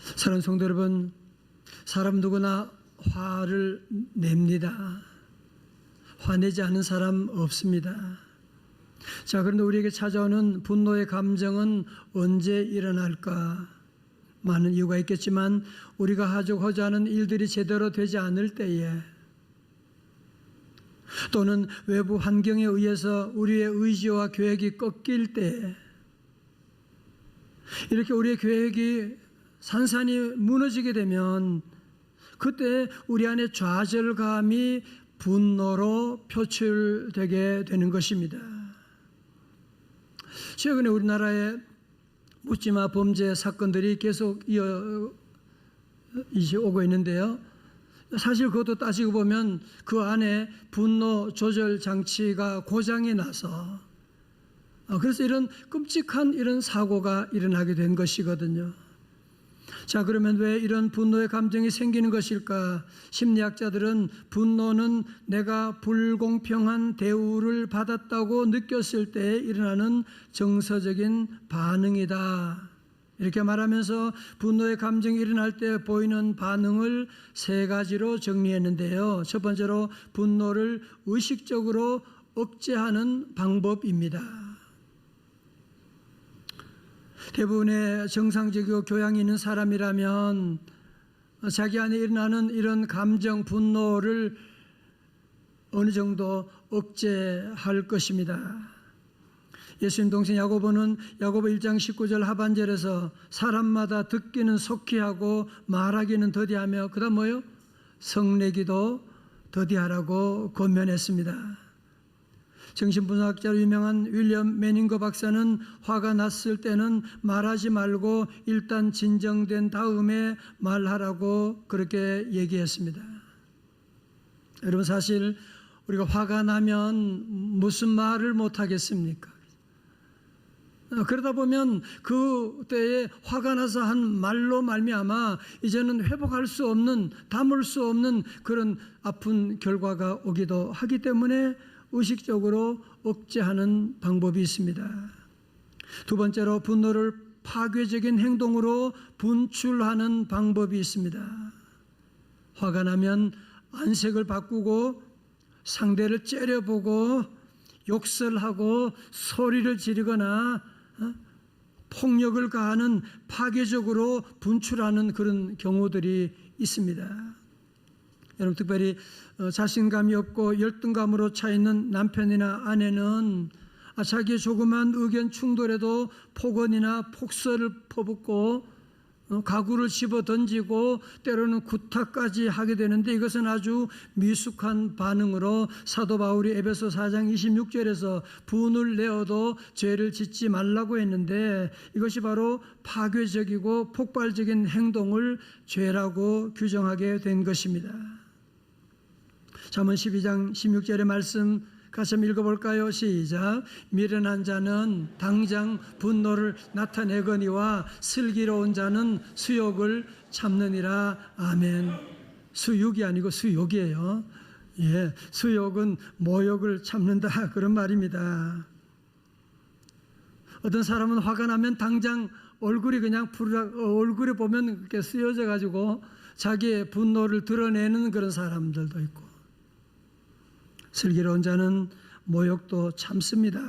사랑하는 성도 여러분, 사람 누구나 화를 냅니다. 화내지 않는 사람 없습니다. 자, 그런데 우리에게 찾아오는 분노의 감정은 언제 일어날까? 많은 이유가 있겠지만 우리가 하고자 하는 일들이 제대로 되지 않을 때에, 또는 외부 환경에 의해서 우리의 의지와 계획이 꺾일 때에, 이렇게 우리의 계획이 산산이 무너지게 되면 그때 우리 안에 좌절감이 분노로 표출되게 되는 것입니다. 최근에 우리나라에 묻지마 범죄 사건들이 계속 오고 있는데요. 사실 그것도 따지고 보면 그 안에 분노 조절 장치가 고장이 나서 그래서 이런 끔찍한 이런 사고가 일어나게 된 것이거든요. 자, 그러면 왜 이런 분노의 감정이 생기는 것일까? 심리학자들은 분노는 내가 불공평한 대우를 받았다고 느꼈을 때 일어나는 정서적인 반응이다, 이렇게 말하면서 분노의 감정이 일어날 때 보이는 반응을 세 가지로 정리했는데요. 첫 번째로 분노를 의식적으로 억제하는 방법입니다. 대부분의 정상적이고 교양이 있는 사람이라면 자기 안에 일어나는 이런 감정, 분노를 어느 정도 억제할 것입니다. 예수님 동생 야고보는 야고보 1장 19절 하반절에서 사람마다 듣기는 속히 하고 말하기는 더디하며, 그 다음 뭐요? 성내기도 더디하라고 권면했습니다. 정신분석학자로 유명한 윌리엄 매닝거 박사는 화가 났을 때는 말하지 말고 일단 진정된 다음에 말하라고 그렇게 얘기했습니다. 여러분, 사실 우리가 화가 나면 무슨 말을 못하겠습니까? 그러다 보면 그때에 화가 나서 한 말로 말미암아 이제는 회복할 수 없는, 담을 수 없는 그런 아픈 결과가 오기도 하기 때문에 의식적으로 억제하는 방법이 있습니다. 두 번째로 분노를 파괴적인 행동으로 분출하는 방법이 있습니다. 화가 나면 안색을 바꾸고 상대를 째려보고 욕설하고 소리를 지르거나 폭력을 가하는, 파괴적으로 분출하는 그런 경우들이 있습니다. 여러분, 특별히 자신감이 없고 열등감으로 차 있는 남편이나 아내는 자기의 조그만 의견 충돌에도 폭언이나 폭설을 퍼붓고 가구를 집어 던지고 때로는 구타까지 하게 되는데, 이것은 아주 미숙한 반응으로 사도 바울이 에베소 4장 26절에서 분을 내어도 죄를 짓지 말라고 했는데, 이것이 바로 파괴적이고 폭발적인 행동을 죄라고 규정하게 된 것입니다. 잠언 12장 16절의 말씀 같이 한번 읽어볼까요? 시작. 미련한 자는 당장 분노를 나타내거니와 슬기로운 자는 수욕을 참느니라. 아멘. 수욕이 아니고 수욕이에요. 예, 수욕은 모욕을 참는다, 그런 말입니다. 어떤 사람은 화가 나면 당장 얼굴이 그냥 얼굴에 보면 이렇게 쓰여져 가지고 자기의 분노를 드러내는 그런 사람들도 있고, 슬기로운 자는 모욕도 참습니다.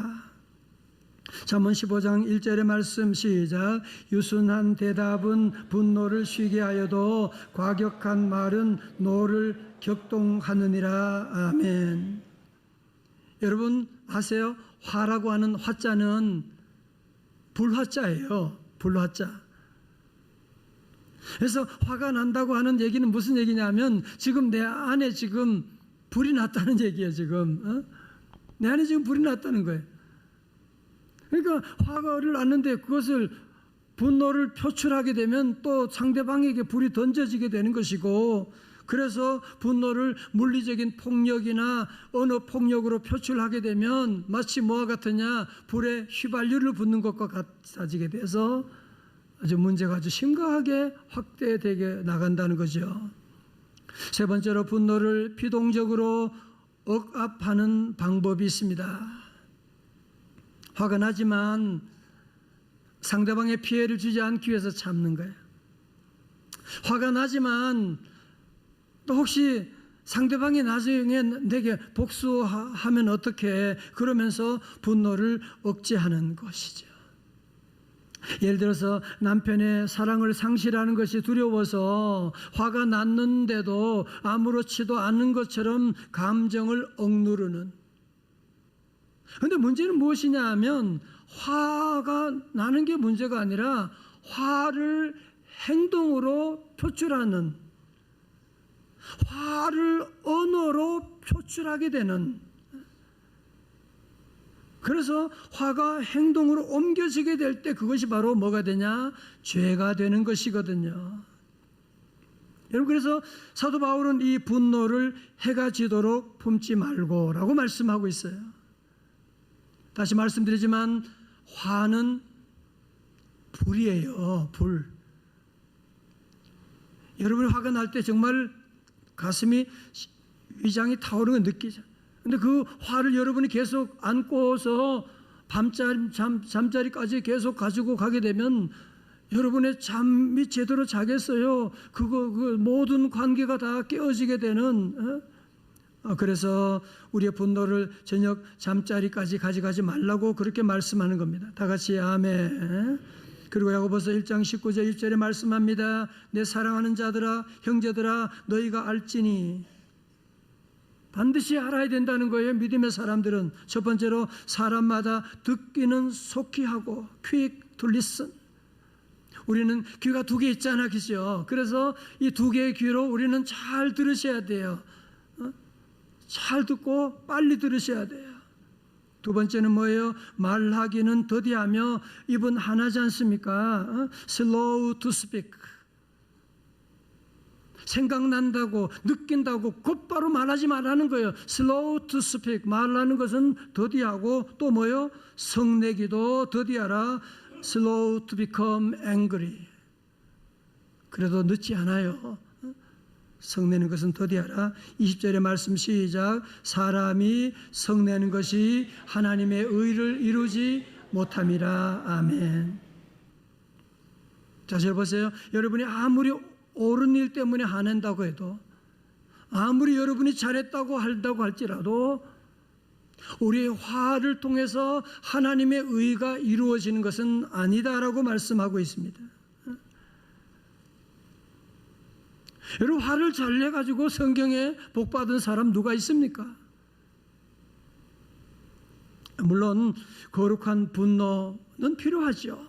잠언 15장 1절의 말씀 시작. 유순한 대답은 분노를 쉬게 하여도 과격한 말은 노를 격동하느니라. 아멘. 여러분 아세요? 화라고 하는 화자는 불화자예요. 불화자. 그래서 화가 난다고 하는 얘기는 무슨 얘기냐면 지금 내 안에 지금 불이 났다는 얘기예요. 지금 내 안에 지금 불이 났다는 거예요. 그러니까 화를 났는데 그것을 분노를 표출하게 되면 또 상대방에게 불이 던져지게 되는 것이고, 그래서 분노를 물리적인 폭력이나 언어 폭력으로 표출하게 되면 마치 뭐와 같으냐, 불에 휘발유를 붓는 것과 같아지게 돼서 아주 문제가 아주 심각하게 확대되게 나간다는 거죠. 세 번째로 분노를 피동적으로 억압하는 방법이 있습니다. 화가 나지만 상대방의 피해를 주지 않기 위해서 참는 거예요. 화가 나지만 또 혹시 상대방이 나중에 내게 복수하면 어떻게, 그러면서 분노를 억제하는 것이죠. 예를 들어서 남편의 사랑을 상실하는 것이 두려워서 화가 났는데도 아무렇지도 않은 것처럼 감정을 억누르는. 그런데 문제는 무엇이냐 하면 화가 나는 게 문제가 아니라 화를 행동으로 표출하는, 화를 언어로 표출하게 되는, 그래서 화가 행동으로 옮겨지게 될 때 그것이 바로 뭐가 되냐? 죄가 되는 것이거든요. 여러분, 그래서 사도 바울은 이 분노를 해가 지도록 품지 말고 라고 말씀하고 있어요. 다시 말씀드리지만 화는 불이에요. 불. 여러분이 화가 날 때 정말 가슴이, 위장이 타오르는 거 느끼죠. 근데 그 화를 여러분이 계속 안고서 잠자리까지 계속 가지고 가게 되면 여러분의 잠이 제대로 자겠어요? 그 모든 관계가 다 깨어지게 되는. 그래서 우리의 분노를 저녁 잠자리까지 가져가지 말라고 그렇게 말씀하는 겁니다. 다 같이 아멘. 그리고 야고보서 1장 19절 1절에 말씀합니다. 내 사랑하는 자들아, 형제들아, 너희가 알지니. 반드시 알아야 된다는 거예요. 믿음의 사람들은. 첫 번째로 사람마다 듣기는 속히 하고, quick to listen. 우리는 귀가 두 개 있잖아, 그죠? 그래서 이 두 개의 귀로 우리는 잘 들으셔야 돼요. 잘 듣고 빨리 들으셔야 돼요. 두 번째는 뭐예요? 말하기는 더디하며 입은 하나지 않습니까? slow to speak. 생각난다고, 느낀다고 곧바로 말하지 말라는 거예요. slow to speak. 말하는 것은 더디하고, 또 뭐예요? 성내기도 더디하라. slow to become angry. 그래도 늦지 않아요. 성내는 것은 더디하라. 20절의 말씀 시작. 사람이 성내는 것이 하나님의 의를 이루지 못함이라. 아멘. 자, 잘 보세요. 여러분이 아무리 옳은 일 때문에 화낸다고 해도, 아무리 여러분이 잘했다고 한다고 할지라도 우리의 화를 통해서 하나님의 의가 이루어지는 것은 아니다라고 말씀하고 있습니다. 여러분, 화를 잘 내가지고 성경에 복받은 사람 누가 있습니까? 물론 거룩한 분노는 필요하죠.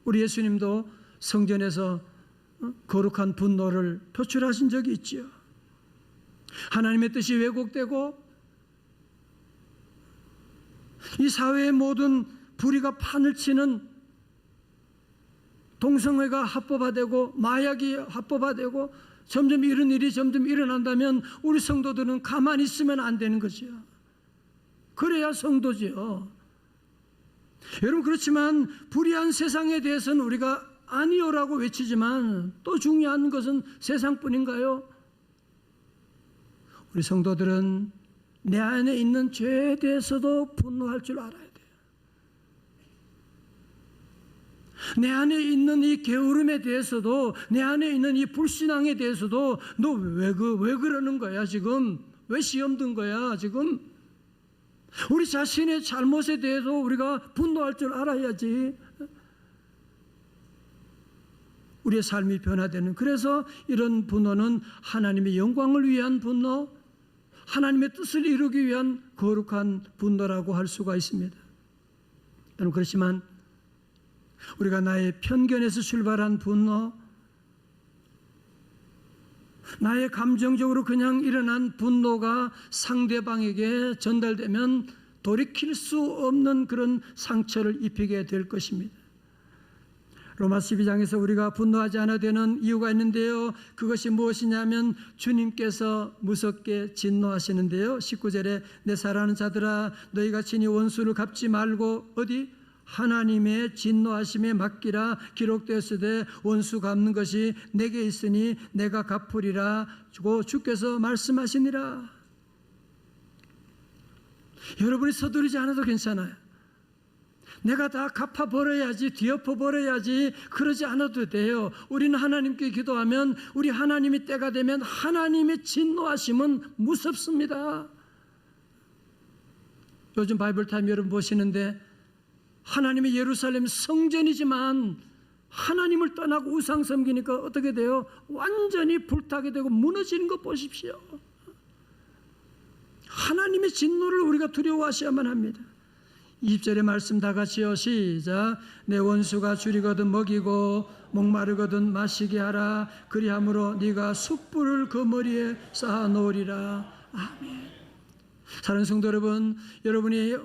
우리 예수님도 성전에서 거룩한 분노를 표출하신 적이 있지요. 하나님의 뜻이 왜곡되고 이 사회의 모든 불의가 판을 치는, 동성애가 합법화되고 마약이 합법화되고 점점 이런 일이 점점 일어난다면 우리 성도들은 가만히 있으면 안 되는 거죠. 그래야 성도지요. 여러분, 그렇지만 불의한 세상에 대해서는 우리가 아니요라고 외치지만 또 중요한 것은 세상뿐인가요? 우리 성도들은 내 안에 있는 죄에 대해서도 분노할 줄 알아야 돼요. 내 안에 있는 이 게으름에 대해서도, 내 안에 있는 이 불신앙에 대해서도 너 왜 그러는 거야 지금? 왜 시험 든 거야 지금? 우리 자신의 잘못에 대해서 우리가 분노할 줄 알아야지. 우리의 삶이 변화되는, 그래서 이런 분노는 하나님의 영광을 위한 분노, 하나님의 뜻을 이루기 위한 거룩한 분노라고 할 수가 있습니다. 여러분, 그렇지만 우리가 나의 편견에서 출발한 분노, 나의 감정적으로 그냥 일어난 분노가 상대방에게 전달되면 돌이킬 수 없는 그런 상처를 입히게 될 것입니다. 로마 12장에서 우리가 분노하지 않아도 되는 이유가 있는데요, 그것이 무엇이냐면 주님께서 무섭게 진노하시는데요, 19절에 내 사랑하는 자들아, 너희가 친히 원수를 갚지 말고 어디? 하나님의 진노하심에 맡기라. 기록되었으되 원수 갚는 것이 내게 있으니 내가 갚으리라 고 주께서 말씀하시니라. 여러분이 서두르지 않아도 괜찮아요. 내가 다 갚아버려야지, 뒤엎어버려야지 그러지 않아도 돼요. 우리는 하나님께 기도하면 우리 하나님이 때가 되면 하나님의 진노하심은 무섭습니다. 요즘 바이블타임 여러분 보시는데 하나님의 예루살렘 성전이지만 하나님을 떠나고 우상 섬기니까 어떻게 돼요? 완전히 불타게 되고 무너지는 거 보십시오. 하나님의 진노를 우리가 두려워하셔야만 합니다. 20절의 말씀 다 같이요. 시작. 내 원수가 줄이거든 먹이고 목마르거든 마시게 하라. 그리함으로 네가 숯불을 그 머리에 쌓아놓으리라. 아멘. 사랑하는 성도 여러분,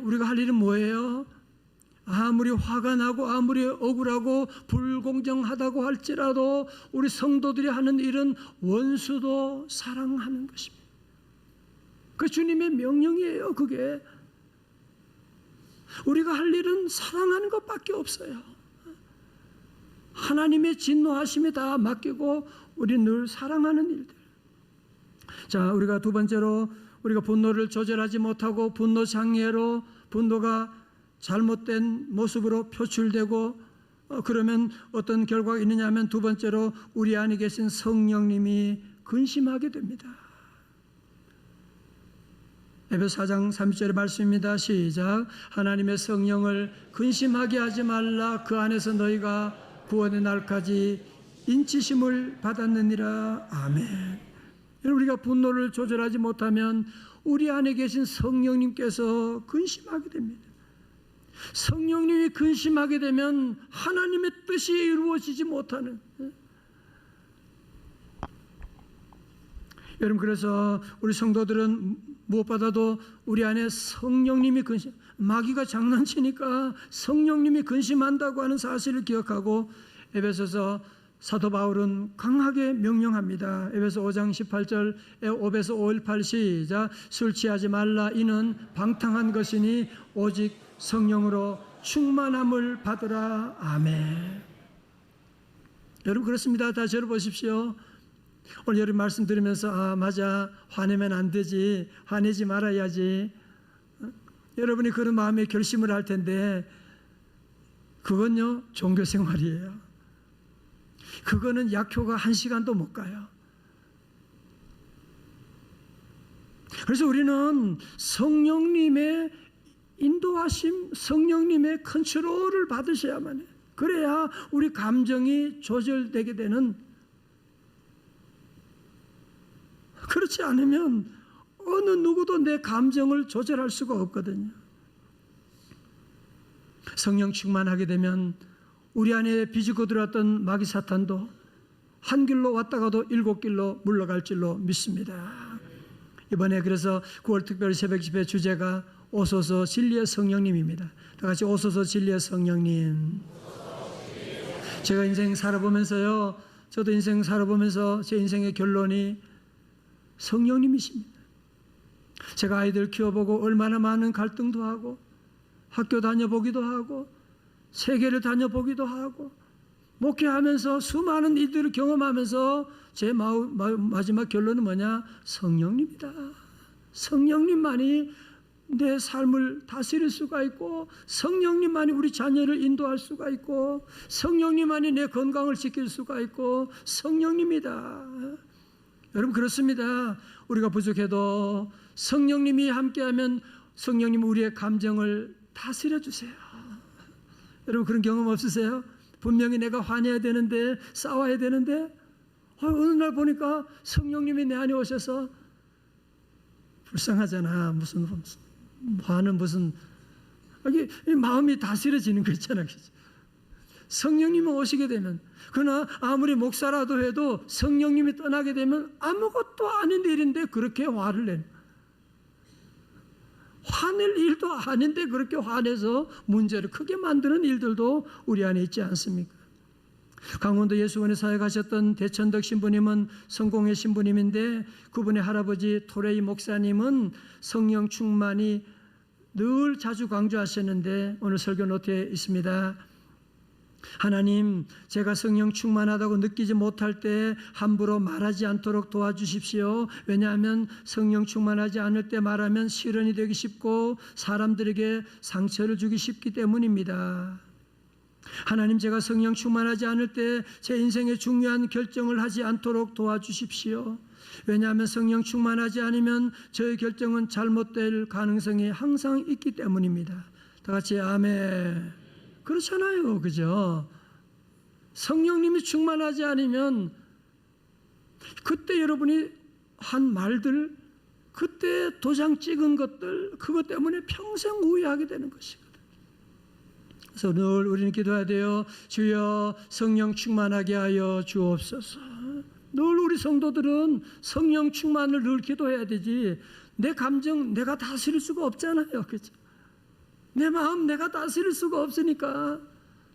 우리가 할 일은 뭐예요? 아무리 화가 나고 아무리 억울하고 불공정하다고 할지라도 우리 성도들이 하는 일은 원수도 사랑하는 것입니다. 그 주님의 명령이에요. 그게 우리가 할 일은 사랑하는 것밖에 없어요. 하나님의 진노하심에 다 맡기고 우리는 늘 사랑하는 일들. 자, 우리가 두 번째로 우리가 분노를 조절하지 못하고 분노 장애로 분노가 잘못된 모습으로 표출되고 그러면 어떤 결과가 있느냐 하면 두 번째로 우리 안에 계신 성령님이 근심하게 됩니다. 에베소 4장 30절의 말씀입니다. 시작. 하나님의 성령을 근심하게 하지 말라. 그 안에서 너희가 구원의 날까지 인치심을 받았느니라. 아멘. 여러분, 우리가 분노를 조절하지 못하면 우리 안에 계신 성령님께서 근심하게 됩니다. 성령님이 근심하게 되면 하나님의 뜻이 이루어지지 못하는. 여러분, 그래서 우리 성도들은 무엇보다도 우리 안에 성령님이 근심, 마귀가 장난치니까 성령님이 근심한다고 하는 사실을 기억하고 에베소서 사도 바울은 강하게 명령합니다. 에베소 5장 18절, 에베소 5:18 시작. 술 취하지 말라. 이는 방탕한 것이니 오직 성령으로 충만함을 받으라. 아멘. 여러분, 그렇습니다. 다시 열어보십시오. 오늘 여러분 말씀 들으면서 맞아, 화내면 안 되지, 화내지 말아야지, 여러분이 그런 마음의 결심을 할 텐데 그건요 종교생활이에요. 그거는 약효가 1시간도 못 가요. 그래서 우리는 성령님의 인도하심, 성령님의 컨트롤을 받으셔야만 해요. 그래야 우리 감정이 조절되게 되는. 그렇지 않으면 어느 누구도 내 감정을 조절할 수가 없거든요. 성령 충만하게 되면 우리 안에 비집고 들어왔던 마귀 사탄도 한 길로 왔다가도 7길로 물러갈 줄로 믿습니다. 이번에 그래서 9월 특별 새벽 집회 주제가 오소서 진리의 성령님입니다. 다 같이 오소서 진리의 성령님. 제가 인생 살아보면서요, 저도 인생 살아보면서 제 인생의 결론이 성령님이십니다. 제가 아이들 키워보고 얼마나 많은 갈등도 하고 학교 다녀보기도 하고 세계를 다녀보기도 하고 목회하면서 수많은 일들을 경험하면서 제 마지막 결론은 뭐냐? 성령님이다. 성령님만이 내 삶을 다스릴 수가 있고 성령님만이 우리 자녀를 인도할 수가 있고 성령님만이 내 건강을 지킬 수가 있고 성령님이다. 여러분, 그렇습니다. 우리가 부족해도 성령님이 함께하면 성령님 우리의 감정을 다스려 주세요. 여러분, 그런 경험 없으세요? 분명히 내가 화내야 되는데 싸워야 되는데 어느 날 보니까 성령님이 내 안에 오셔서 불쌍하잖아. 무슨 화는 무슨 이게 마음이 다스려지는 거 있잖아. 성령님이 오시게 되면, 그러나 아무리 목사라도 해도 성령님이 떠나게 되면 아무것도 아닌 일인데 그렇게 화를 내는, 화낼 일도 아닌데 그렇게 화내서 문제를 크게 만드는 일들도 우리 안에 있지 않습니까? 강원도 예수원에 사역하셨던 대천덕 신부님은 성공회 신부님인데 그분의 할아버지 토레이 목사님은 성령 충만이 늘 자주 강조하셨는데 오늘 설교 노트에 있습니다. 하나님, 제가 성령 충만하다고 느끼지 못할 때 함부로 말하지 않도록 도와주십시오. 왜냐하면 성령 충만하지 않을 때 말하면 실언이 되기 쉽고 사람들에게 상처를 주기 쉽기 때문입니다. 하나님, 제가 성령 충만하지 않을 때 제 인생의 중요한 결정을 하지 않도록 도와주십시오. 왜냐하면 성령 충만하지 않으면 저의 결정은 잘못될 가능성이 항상 있기 때문입니다. 다 같이 아멘. 그렇잖아요, 그죠? 성령님이 충만하지 않으면 그때 여러분이 한 말들, 그때 도장 찍은 것들, 그것 때문에 평생 후회하게 되는 것이거든요. 그래서 늘 우리는 기도해야 돼요. 주여, 성령 충만하게 하여 주옵소서. 늘 우리 성도들은 성령 충만을 늘 기도해야 되지, 내 감정 내가 다스릴 수가 없잖아요, 그죠? 내 마음 내가 다스릴 수가 없으니까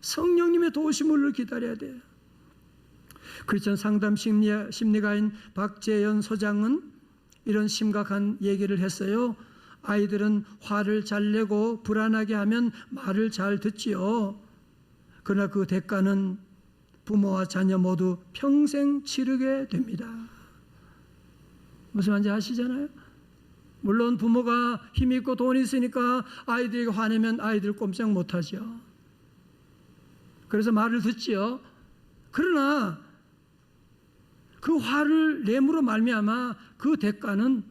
성령님의 도우심을 기다려야 돼요. 크리스천 상담 심리가인 박재현 소장은 이런 심각한 얘기를 했어요. 아이들은 화를 잘 내고 불안하게 하면 말을 잘 듣지요. 그러나 그 대가는 부모와 자녀 모두 평생 치르게 됩니다. 무슨 말인지 아시잖아요? 물론 부모가 힘이 있고 돈이 있으니까 아이들에게 화내면 아이들 꼼짝 못하죠. 그래서 말을 듣지요. 그러나 그 화를 내므로 말미암아 그 대가는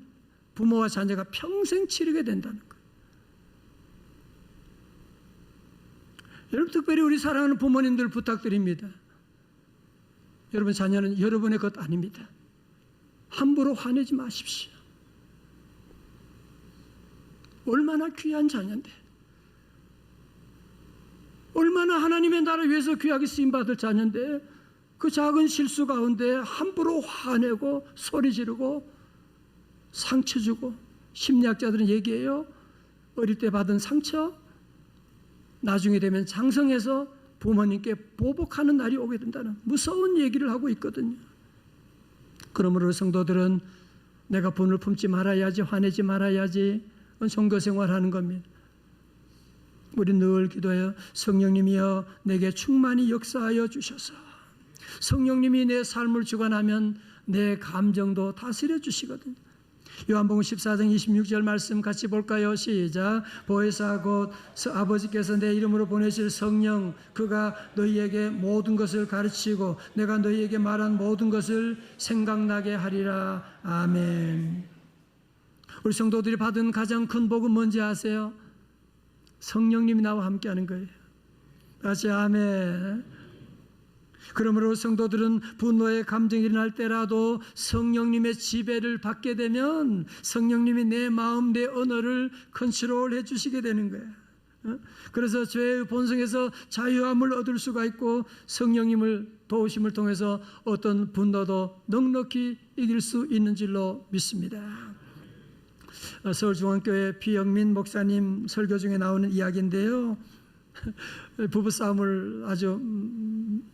부모와 자녀가 평생 치르게 된다는 거예요. 여러분, 특별히 우리 사랑하는 부모님들 부탁드립니다. 여러분 자녀는 여러분의 것 아닙니다. 함부로 화내지 마십시오. 얼마나 귀한 자녀인데, 얼마나 하나님의 나라 위해서 귀하게 쓰임받을 자녀인데, 그 작은 실수 가운데 함부로 화내고 소리 지르고 상처 주고, 심리학자들은 얘기해요. 어릴 때 받은 상처 나중에 되면 장성해서 부모님께 보복하는 날이 오게 된다는 무서운 얘기를 하고 있거든요. 그러므로 성도들은 내가 분을 품지 말아야지, 화내지 말아야지, 선교생활하는 겁니다. 우리 늘 기도해요. 성령님이여 내게 충만히 역사하여 주셔서, 성령님이 내 삶을 주관하면 내 감정도 다스려 주시거든요. 요한복음 14장 26절 말씀 같이 볼까요? 시작. 보혜사 곧 아버지께서 내 이름으로 보내실 성령, 그가 너희에게 모든 것을 가르치고 내가 너희에게 말한 모든 것을 생각나게 하리라. 아멘. 우리 성도들이 받은 가장 큰 복은 뭔지 아세요? 성령님이 나와 함께하는 거예요. 다시 아멘. 그러므로 성도들은 분노의 감정이 일어날 때라도 성령님의 지배를 받게 되면 성령님이 내 마음, 내 언어를 컨트롤해 주시게 되는 거예요. 그래서 죄의 본성에서 자유함을 얻을 수가 있고 성령님을 도우심을 통해서 어떤 분노도 넉넉히 이길 수 있는 줄로 믿습니다. 서울중앙교회 피영민 목사님 설교 중에 나오는 이야기인데요. 부부싸움을 아주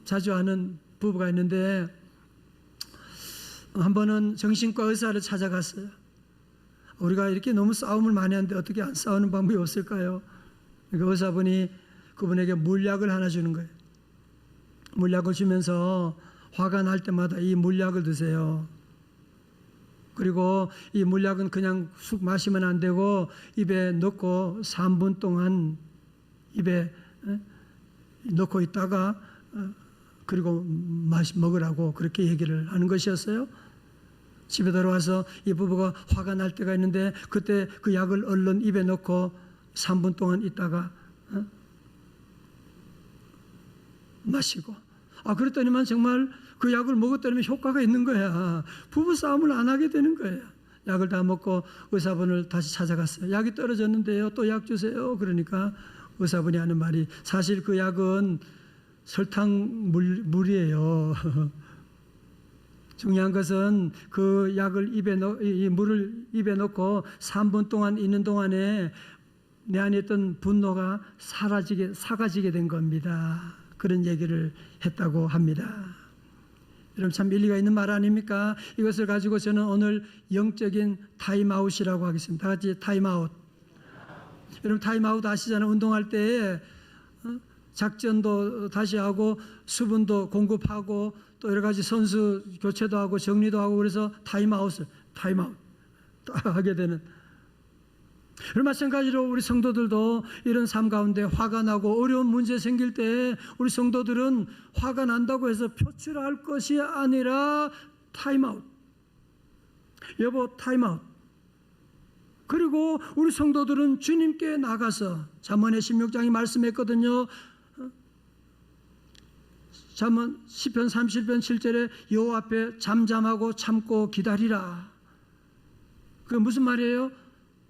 자주 하는 부부가 있는데, 한 번은 정신과 의사를 찾아갔어요. 우리가 이렇게 너무 싸움을 많이 하는데 어떻게 안 싸우는 방법이 없을까요? 그러니까 의사분이 그분에게 물약을 하나 주는 거예요. 물약을 주면서 화가 날 때마다 이 물약을 드세요. 그리고 이 물약은 그냥 쑥 마시면 안 되고 입에 넣고 3분 동안 입에 넣고 있다가 그리고 먹으라고 그렇게 얘기를 하는 것이었어요. 집에 들어와서 이 부부가 화가 날 때가 있는데 그때 그 약을 얼른 입에 넣고 3분 동안 있다가 마시고, 그랬더니만 정말 그 약을 먹었더니 효과가 있는 거야. 부부싸움을 안 하게 되는 거예요. 약을 다 먹고 의사분을 다시 찾아갔어요. 약이 떨어졌는데요, 또 약 주세요. 그러니까 의사분이 하는 말이, 사실 그 약은 설탕 물이에요. 중요한 것은 그 약을 이 물을 입에 넣고 3분 동안 있는 동안에 내 안에 있던 분노가 사라지게 된 겁니다. 그런 얘기를 했다고 합니다. 여러분, 참 일리가 있는 말 아닙니까? 이것을 가지고 저는 오늘 영적인 타임아웃이라고 하겠습니다. 다 같이 타임아웃. 여러분, 타임아웃 아시잖아요. 운동할 때 작전도 다시 하고 수분도 공급하고 또 여러 가지 선수 교체도 하고 정리도 하고 그래서 타임아웃 하게 되는. 마찬가지로 우리 성도들도 이런 삶 가운데 화가 나고 어려운 문제 생길 때 우리 성도들은 화가 난다고 해서 표출할 것이 아니라 타임아웃. 여보 타임아웃. 그리고 우리 성도들은 주님께 나가서 잠언의 16장이 말씀했거든요. 잠언 시편 31편 7절에 여호와 앞에 잠잠하고 참고 기다리라. 그게 무슨 말이에요?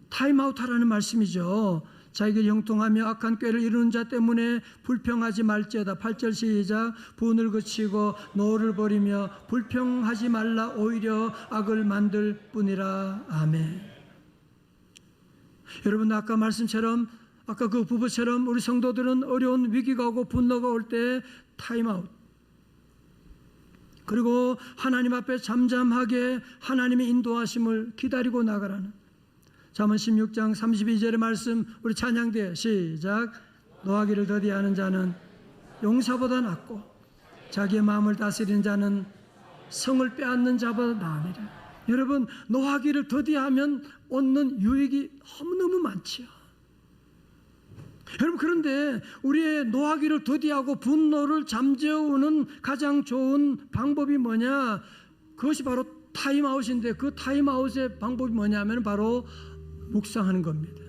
타임아웃 하라는 말씀이죠. 자기를 형통하며 악한 꾀를 이루는 자 때문에 불평하지 말지어다. 8절 시작. 분을 그치고 노를 버리며 불평하지 말라. 오히려 악을 만들 뿐이라. 아멘. 여러분 아까 말씀처럼 아까 그 부부처럼 우리 성도들은 어려운 위기가 오고 분노가 올 때 타임아웃. 그리고 하나님 앞에 잠잠하게 하나님의 인도하심을 기다리고 나가라는. 잠언 16장 32절의 말씀 우리 찬양대 시작. 노하기를 더디하는 자는 용사보다 낫고 자기의 마음을 다스리는 자는 성을 빼앗는 자보다 나으니라. 여러분 노하기를 더디하면 얻는 유익이 너무너무 많지요. 여러분 그런데 우리의 노하기를 더디하고 분노를 잠재우는 가장 좋은 방법이 뭐냐? 그것이 바로 타임아웃인데 그 타임아웃의 방법이 뭐냐면 바로 묵상하는 겁니다.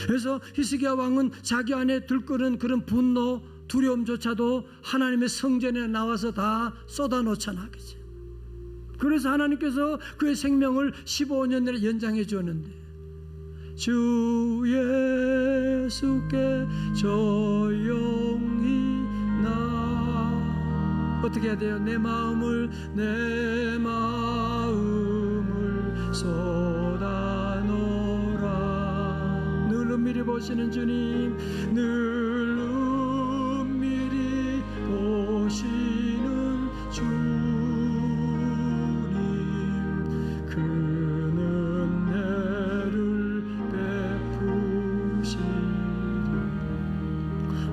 그래서 히스기야 왕은 자기 안에 들끓는 그런 분노, 두려움조차도 하나님의 성전에 나와서 다 쏟아놓잖아. 그치? 그래서 하나님께서 그의 생명을 15년 내로 연장해 주었는데 주 예수께 조용히 나 어떻게 해야 돼요? 내 마음을 쏟아놓으라. 늘 은밀히 보시는 주님, 늘 은밀히 보시는 주님, 그 은혜를 베푸시리.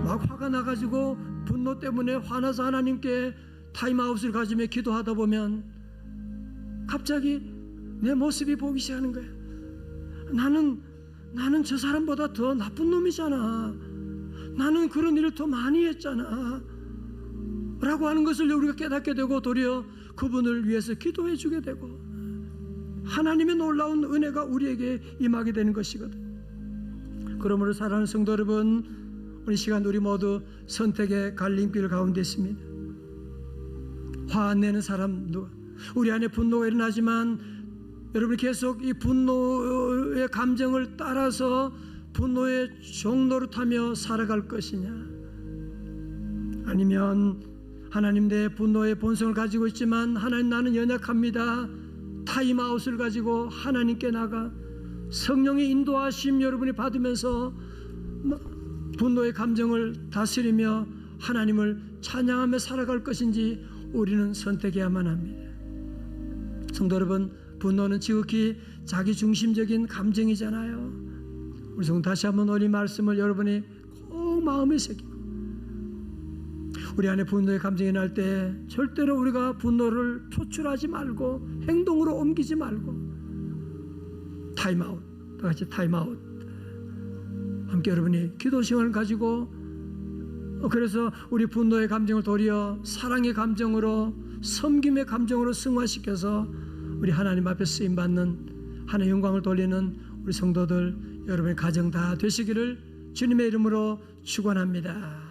막 화가 나가지고 분노 때문에 화나서 하나님께 타임아웃을 가지며 기도하다 보면 갑자기 내 모습이 보기 시작하는 거예요. 나는 저 사람보다 더 나쁜 놈이잖아. 나는 그런 일을 더 많이 했잖아. 라고 하는 것을 우리가 깨닫게 되고 도리어 그분을 위해서 기도해 주게 되고 하나님의 놀라운 은혜가 우리에게 임하게 되는 것이거든. 그러므로 사랑하는 성도 여러분, 우리 시간 우리 모두 선택의 갈림길 가운데 있습니다. 화 안 내는 사람 누가? 우리 안에 분노가 일어나지만 여러분이 계속 이 분노의 감정을 따라서 분노의 종노릇하며 살아갈 것이냐, 아니면 하나님 내 분노의 본성을 가지고 있지만 하나님 나는 연약합니다. 타임아웃을 가지고 하나님께 나가 성령의 인도하심 여러분이 받으면서 분노의 감정을 다스리며 하나님을 찬양하며 살아갈 것인지 우리는 선택해야만 합니다. 성도 여러분, 분노는 지극히 자기중심적인 감정이잖아요. 우리 성도 다시 한번 우리 말씀을 여러분이 꼭 마음에 새기고 우리 안에 분노의 감정이 날 때 절대로 우리가 분노를 표출하지 말고 행동으로 옮기지 말고 타임아웃, 다 같이 타임아웃. 함께 여러분이 기도 시간을 가지고 그래서 우리 분노의 감정을 도리어 사랑의 감정으로 섬김의 감정으로 승화시켜서 우리 하나님 앞에 쓰임받는 하나님의 영광을 돌리는 우리 성도들 여러분의 가정 다 되시기를 주님의 이름으로 축원합니다.